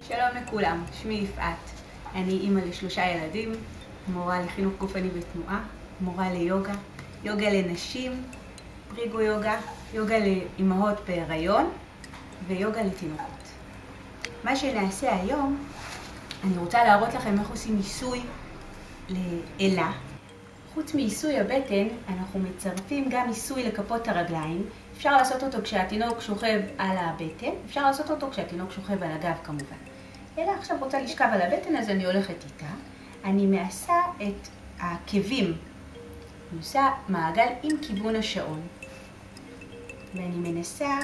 שלום לכולם, שמי יפעת. אני אימא לשלושה ילדים, מורה לחינוך גופני ותנועה, מורה ליוגה, יוגה לנשים, פריגו יוגה, יוגה לאימהות בהיריון ויוגה לתינוקות. מה שנעשה היום, אני רוצה להראות לכם איך עושים עיסוי לאלה. חוץ מעיסוי הבטן, אנחנו מצרפים גם עיסוי לכפות הרגליים. אפשר לעשות אותו כשהתינוק שוכב על הבטן, אפשר לעשות אותו כשהתינוק שוכב על הגב כמובן. אלה עכשיו רוצה לשכב על הבטן, אז אני הולכת איתה. אני מעשה את העקבים. אני עושה מעגל עם כיוון השעון. ואני מנסה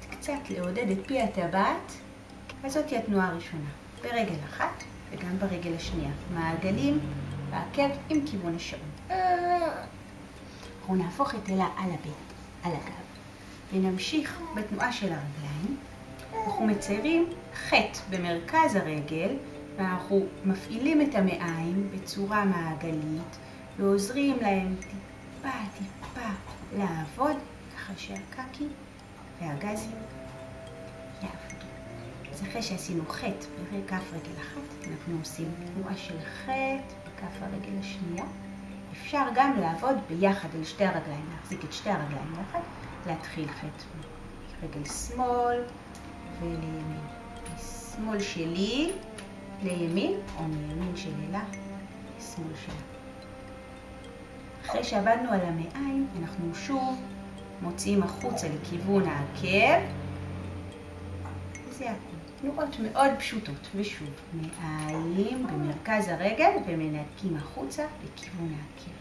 קצת לעודד את פי הטבעת. אז זאת היא התנועה הראשונה. ברגל אחת וגם ברגל השנייה. מעגלים בעקב עם כיוון השעון. אנחנו נהפוך את אלה על הגב. ונמשיך בתנועה של הרגליים. אנחנו מציירים חטא במרכז הרגל, ואנחנו מפעילים את המעיים בצורה מעגלית, ועוזרים להם טיפה לעבוד, ככה שהקקי והגזים יעבדו. אז אחרי שעשינו חטא בכף רגל אחת, אנחנו עושים תנועה של חטא בכף הרגל השנייה. אפשר גם לעבוד ביחד על שתי הרגליים, להחזיק את שתי הרגליים יחד, להתחיל חטא רגל שמאל ולימין. שמאל שלי לימין, או מימין של אלה לשמאל שלה. אחרי שעבדנו על המעיים, אנחנו שוב מוציאים החוצה לכיוון העקב. וזה תנועות מאוד פשוטות. ושוב, מעיים במרכז הרגל ומנקים החוצה לכיוון העקב.